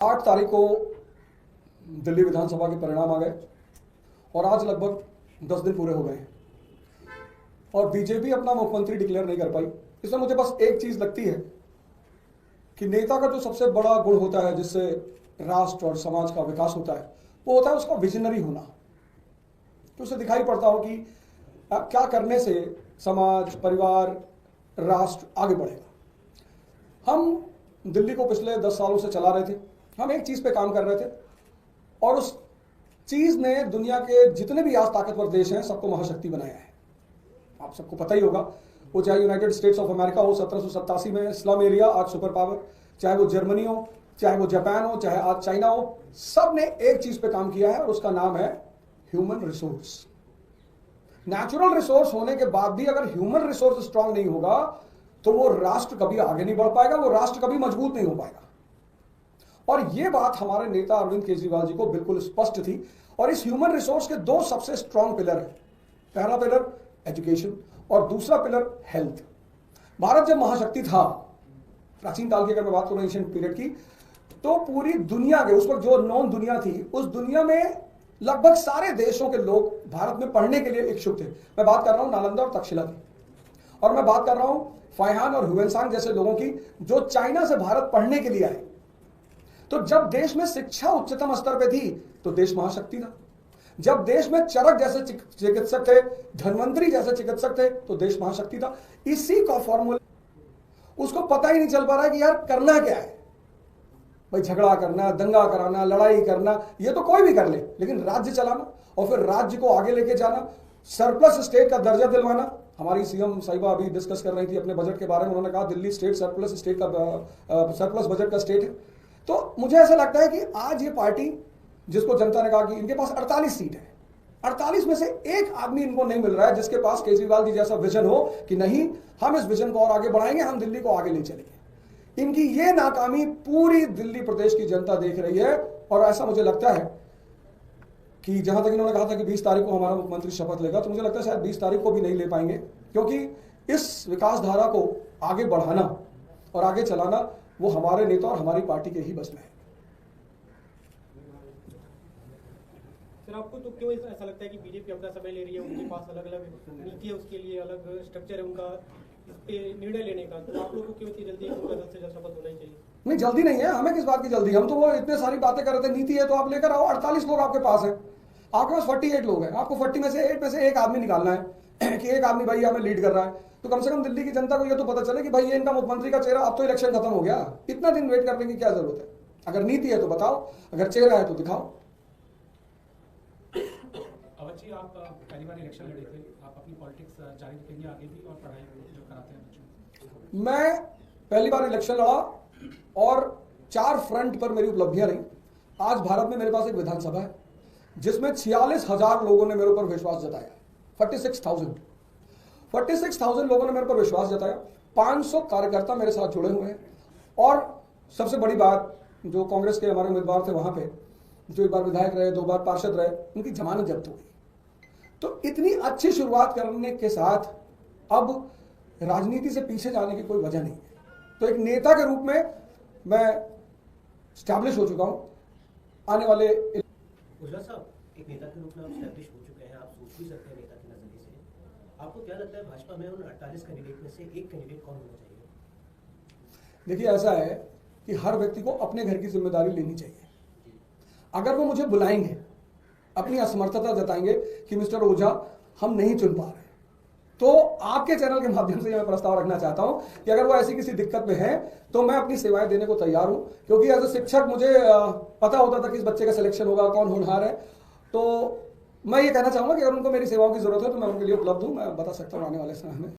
8 तारीख को दिल्ली विधानसभा के परिणाम आ गए और आज लगभग 10 दिन पूरे हो गए हैं और बीजेपी अपना मुख्यमंत्री डिक्लेयर नहीं कर पाई। इसमें मुझे बस एक चीज लगती है कि नेता का जो सबसे बड़ा गुण होता है जिससे राष्ट्र और समाज का विकास होता है वो होता है उसका विजनरी होना। तो उसे दिखाई पड़ता हो कि क्या करने से समाज, परिवार, राष्ट्र आगे बढ़ेगा। हम दिल्ली को पिछले 10 सालों से चला रहे थे। हम एक चीज पे काम कर रहे थे और उस चीज ने दुनिया के जितने भी आज ताकतवर देश हैं सबको महाशक्ति बनाया है। आप सबको पता ही होगा, वो चाहे यूनाइटेड स्टेट्स ऑफ अमेरिका हो 1787 में, इस्लाम एरिया आज सुपर पावर, चाहे वो जर्मनी हो, चाहे वो जापान हो, चाहे आज चाइना हो, सब ने एक चीज पे काम किया है और उसका नाम है ह्यूमन रिसोर्स। नेचुरल रिसोर्स होने के बाद भी अगर ह्यूमन रिसोर्स स्ट्रांग नहीं होगा तो वो राष्ट्र कभी आगे नहीं बढ़ पाएगा, वो राष्ट्र कभी मजबूत नहीं हो पाएगा। और ये बात हमारे नेता अरविंद केजरीवाल जी को बिल्कुल स्पष्ट थी। और इस ह्यूमन रिसोर्स के दो सबसे स्ट्रांग पिलर हैं। पहला पिलर एजुकेशन और दूसरा पिलर हेल्थ। भारत जब महाशक्ति था, प्राचीन काल की अगर मैं बात करूं एशियन पीरियड की, तो पूरी दुनिया के उस वक्त जो नॉन दुनिया थी, उस दुनिया में लगभग सारे देशों के लोग भारत में पढ़ने के लिए इच्छुक थे। मैं बात कर रहा हूं नालंदा और तक्षशिला की, और मैं बात कर रहा हूं फाइहान और ह्यूएनसांग जैसे लोगों की जो चाइना से भारत पढ़ने के लिए आए। तो जब देश में शिक्षा उच्चतम स्तर पे थी तो देश महाशक्ति था। जब देश में चरक जैसे चिकित्सक थे, धन्वंतरी जैसे चिकित्सक थे, तो देश महाशक्ति था। इसी का फॉर्मूला उसको पता ही नहीं चल पा रहा है कि यार करना क्या है। भाई झगड़ा करना, दंगा कराना, लड़ाई करना, ये तो कोई भी कर ले, लेकिन राज्य चलाना और फिर राज्य को आगे लेके जाना, सरप्लस स्टेट का दर्जा दिलवाना। हमारी सीएम साहिबा अभी डिस्कस कर रही थी अपने बजट के बारे में। उन्होंने कहा दिल्ली स्टेट सरप्लस स्टेट का सरप्लस बजट का स्टेट है। तो मुझे ऐसा लगता है कि आज ये पार्टी जिसको जनता ने कहा कि इनके पास 48 सीट है, 48 में से एक आदमी इनको नहीं मिल रहा है जिसके पास केजरीवाल जी जैसा विजन हो कि नहीं हम इस विजन को और आगे बढ़ाएंगे, हम दिल्ली को आगे ले चलेंगे। इनकी ये नाकामी पूरी दिल्ली प्रदेश की जनता देख रही है। और ऐसा मुझे लगता है कि जहां तक इन्होंने कहा था कि 20 तारीख को हमारा मुख्यमंत्री शपथ लेगा, तो मुझे लगता है शायद 20 तारीख को भी नहीं ले पाएंगे, क्योंकि इस विकास धारा को आगे बढ़ाना और आगे चलाना वो हमारे नेता और हमारी पार्टी के ही बस में है। सर, आपको तो क्यों ऐसा लगता है कि बीजेपी अपना समय ले रही है? उनके पास अलग अलग नीति है, उसके लिए अलग स्ट्रक्चर है उनका इस पे निर्णय लेने का। तो आप लोग को क्यों इतनी जल्दी उनका जल्द से जल्द शपथ होना ही चाहिए? नहीं, जल्दी नहीं है। हमें किस बात की जल्दी? हम तो वो इतने सारी बातें कर रहे थे, नीति है तो आप लेकर आओ। 48 लोग आपके पास है, आपके पास 48 लोग हैं, आपको 40 में से एक आदमी निकालना है कि एक आदमी भाई हमें लीड कर रहा है। तो कम से कम दिल्ली की जनता को ये तो पता चले कि भाई ये इनका मुख्यमंत्री का चेहरा। अब तो इलेक्शन खत्म हो गया, इतना दिन वेट करने की क्या जरूरत है? अगर नीति है तो बताओ, अगर चेहरा है तो दिखाओ। अवध जी, आप पहली बार इलेक्शन लड़े थे, आप अपनी पॉलिटिक्स जारी रखेंगे आगे भी और पढ़ाई जो कराते हैं बच्चों? मैं पहली बार इलेक्शन लड़ा और 4 फ्रंट पर मेरी उपलब्धियां रही। आज भारत में मेरे पास एक विधानसभा है जिसमें 46,000 लोगों ने मेरे ऊपर विश्वास जताया। 46,000 लोगों ने मेरे पर विश्वास जताया। 500 कार्यकर्ता मेरे साथ जुड़े हुए हैं। और सबसे बड़ी बात, जो कांग्रेस के हमारे उम्मीदवार थे वहां पे, जो एक बार विधायक रहे, 2 बार पार्षद रहे, उनकी जमानत जब्त हो गई। तो इतनी अच्छी शुरुआत करने के साथ अब राजनीति से पीछे जाने की कोई वजह नहीं है। तो एक नेता के रूप में मैं स्टैब्लिश हो चुका हूं। आने वाले उजला साहब, एक नेता के रूप में आप स्टैब्लिश हो चुके हैं, आप सोच भी सकते हैं नेता के नजरिए से। आपको क्या लगता है भाजपा में उन 48 कैंडिडेट में से एक कैंडिडेट कौन होना चाहिए? देखिए, ऐसा है कि हर व्यक्ति को अपने घर की जिम्मेदारी लेनी चाहिए। अगर वो मुझे बुलाएंगे, अपनी असमर्थता जताएंगे कि मिस्टर ओझा हम नहीं चुन पा रहे, तो आपके चैनल के माध्यम से मैं प्रस्ताव रखना चाहता हूं कि अगर वो ऐसी किसी दिक्कत में है तो मैं अपनी सेवाएं देने को तैयार हूं। क्योंकि एज ए शिक्षक मुझे पता होता था कि इस बच्चे का सिलेक्शन होगा, कौन होनहार है। तो मैं ये कहना चाहूंगा कि अगर उनको मेरी सेवाओं की जरूरत है तो मैं उनके लिए उपलब्ध हूं। मैं बता सकता हूं आने वाले समय में